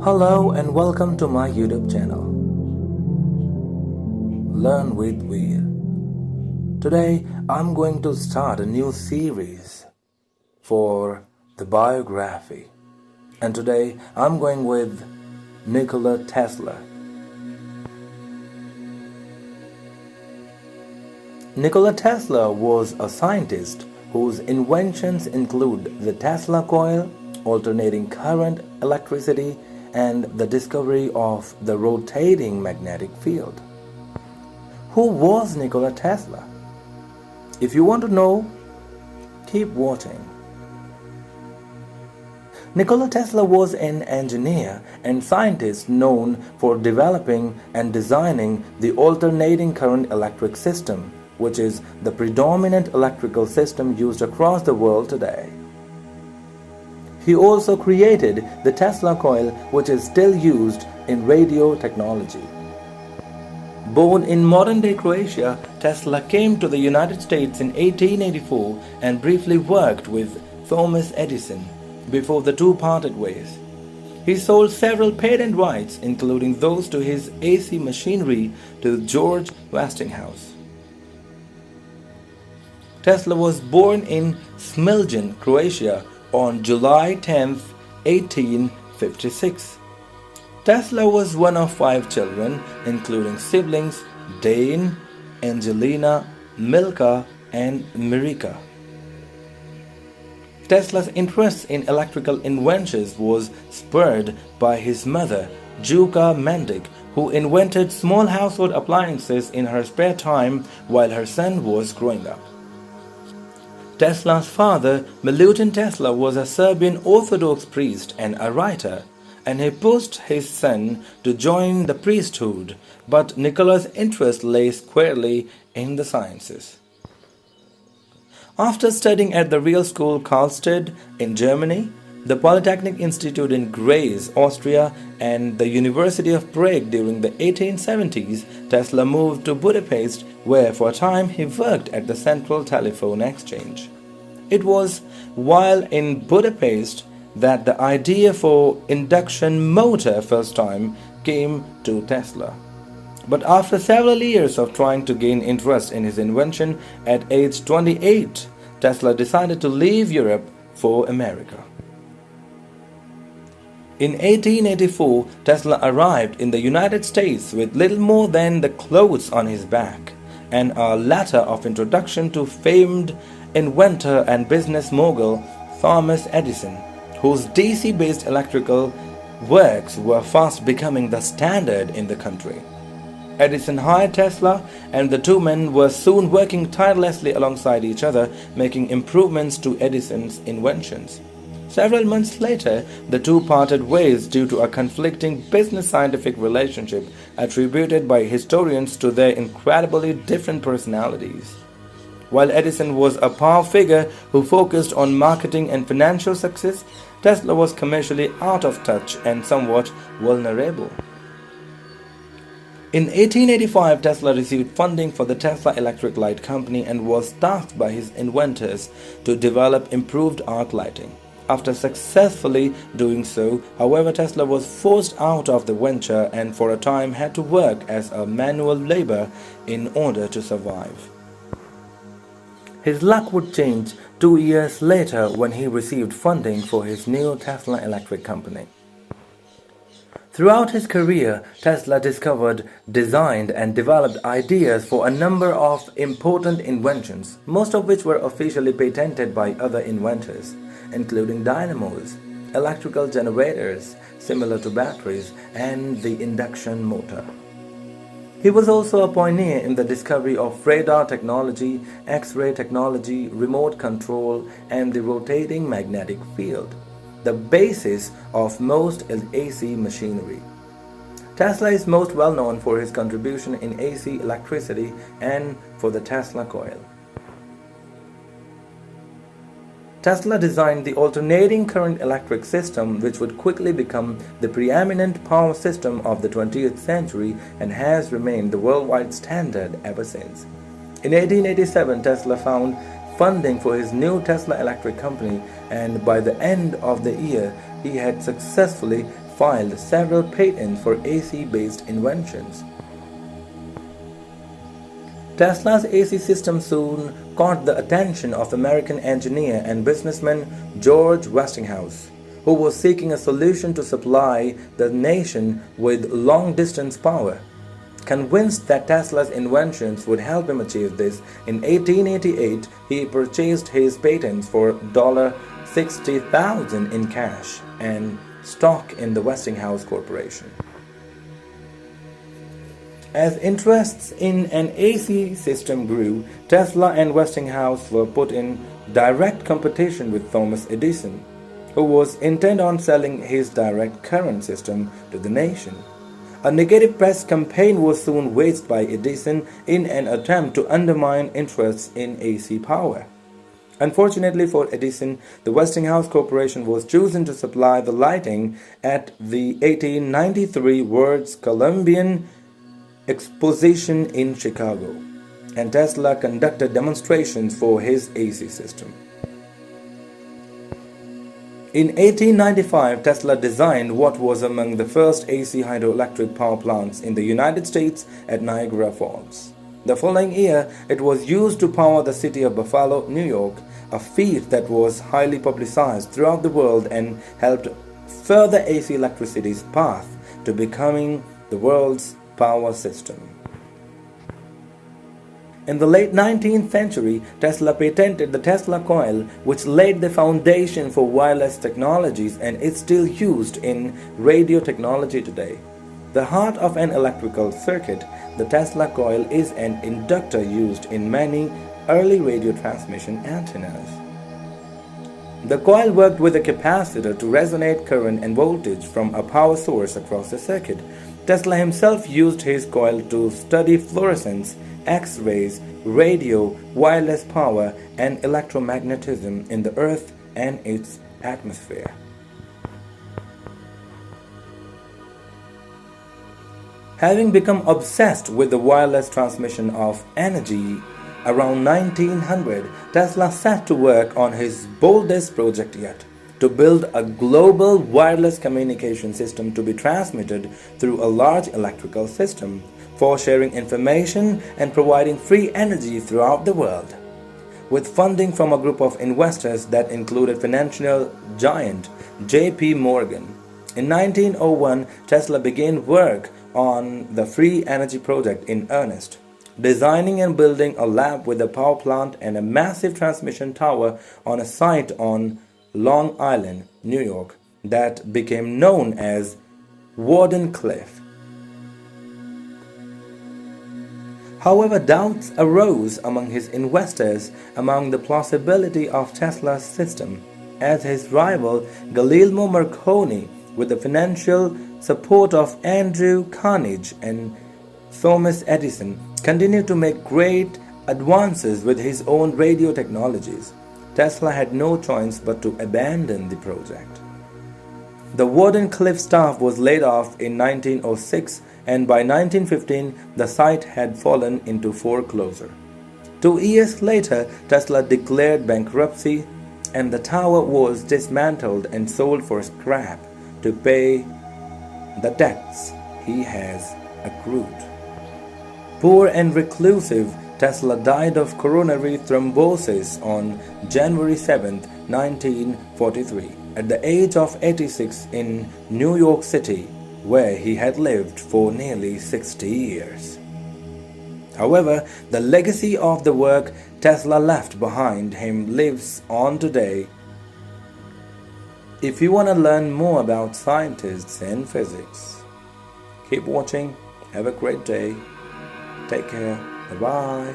Hello and welcome to my YouTube channel, Learn with Veer. Today I'm going to start a new series for the Biography, and today I'm going with Nikola Tesla. Nikola Tesla was a scientist whose inventions include the Tesla coil, alternating current, electricity, and the discovery of the rotating magnetic field. Who was Nikola Tesla? If you want to know, keep watching. Nikola Tesla was an engineer and scientist known for developing and designing the alternating current electric system, which is the predominant electrical system used across the world today. He also created the Tesla coil, which is still used in radio technology. Born in modern-day Croatia, Tesla came to the United States in 1884 and briefly worked with Thomas Edison before the two parted ways. He sold several patent rights, including those to his AC machinery, to George Westinghouse. Tesla was born in Smiljan, Croatia, on July 10, 1856. Tesla was one of 5 children, including siblings Dane, Angelina, Milka, and Mirika. Tesla's interest in electrical inventions was spurred by his mother, Juka Mendick, who invented small household appliances in her spare time while her son was growing up. Tesla's father, Milutin Tesla, was a Serbian Orthodox priest and a writer, and he pushed his son to join the priesthood, but Nikola's interest lay squarely in the sciences. After studying at the real school Karlstadt in Germany, the Polytechnic Institute in Graz, Austria, and the University of Prague during the 1870s, Tesla moved to Budapest, where for a time he worked at the Central Telephone Exchange. It was while in Budapest that the idea for induction motor first time came to Tesla. But after several years of trying to gain interest in his invention, at age 28, Tesla decided to leave Europe for America. In 1884, Tesla arrived in the United States with little more than the clothes on his back and a letter of introduction to famed inventor and business mogul Thomas Edison, whose DC-based electrical works were fast becoming the standard in the country. Edison hired Tesla, and the two men were soon working tirelessly alongside each other, making improvements to Edison's inventions. Several months later, the two parted ways due to a conflicting business-scientific relationship attributed by historians to their incredibly different personalities. While Edison was a power figure who focused on marketing and financial success, Tesla was commercially out of touch and somewhat vulnerable. In 1885, Tesla received funding for the Tesla Electric Light Company and was tasked by his inventors to develop improved arc lighting. After successfully doing so, however, Tesla was forced out of the venture and for a time had to work as a manual labor in order to survive. His luck would change 2 years later when he received funding for his new Tesla Electric Company. Throughout his career, Tesla discovered, designed, and developed ideas for a number of important inventions, most of which were officially patented by other inventors, including dynamos, electrical generators similar to batteries, and the induction motor. He was also a pioneer in the discovery of radar technology, X-ray technology, remote control, and the rotating magnetic field, the basis of most AC machinery. Tesla is most well known for his contribution in AC electricity and for the Tesla coil. Tesla designed the alternating current electric system, which would quickly become the preeminent power system of the 20th century and has remained the worldwide standard ever since. In 1887, Tesla found funding for his new Tesla Electric Company, and by the end of the year, he had successfully filed several patents for AC-based inventions. Tesla's AC system soon caught the attention of American engineer and businessman George Westinghouse, who was seeking a solution to supply the nation with long-distance power. Convinced that Tesla's inventions would help him achieve this, in 1888 he purchased his patents for $60,000 in cash and stock in the Westinghouse Corporation. As interests in an AC system grew, Tesla and Westinghouse were put in direct competition with Thomas Edison, who was intent on selling his direct current system to the nation. A negative press campaign was soon waged by Edison in an attempt to undermine interests in AC power. Unfortunately for Edison, the Westinghouse Corporation was chosen to supply the lighting at the 1893 World's Columbian Exposition in Chicago, and Tesla conducted demonstrations for his AC system. In 1895, Tesla designed what was among the first AC hydroelectric power plants in the United States at Niagara Falls. The following year, it was used to power the city of Buffalo, New York, a feat that was highly publicized throughout the world and helped further AC electricity's path to becoming the world's power system. In the late 19th century, Tesla patented the Tesla Coil, which laid the foundation for wireless technologies and is still used in radio technology today. The heart of an electrical circuit, the Tesla Coil is an inductor used in many early radio transmission antennas. The coil worked with a capacitor to resonate current and voltage from a power source across the circuit. Tesla himself used his coil to study fluorescence, X-rays, radio, wireless power, and electromagnetism in the Earth and its atmosphere. Having become obsessed with the wireless transmission of energy around 1900, Tesla set to work on his boldest project yet, to build a global wireless communication system to be transmitted through a large electrical system for sharing information and providing free energy throughout the world. With funding from a group of investors that included financial giant J.P. Morgan, in 1901, Tesla began work on the free energy project in earnest, designing and building a lab with a power plant and a massive transmission tower on a site on Long Island, New York, that became known as Wardenclyffe. However, doubts arose among his investors among the plausibility of Tesla's system, as his rival Guglielmo Marconi, with the financial support of Andrew Carnegie and Thomas Edison, continued to make great advances with his own radio technologies. Tesla had no choice but to abandon the project. The Wardenclyffe staff was laid off in 1906, and by 1915 the site had fallen into foreclosure. 2 years later, Tesla declared bankruptcy, and the tower was dismantled and sold for scrap to pay the debts he has accrued. Poor and reclusive, Tesla died of coronary thrombosis on January 7, 1943, at the age of 86 in New York City, where he had lived for nearly 60 years. However, the legacy of the work Tesla left behind him lives on today. If you want to learn more about scientists and physics, keep watching. Have a great day. Take care. Bye-bye.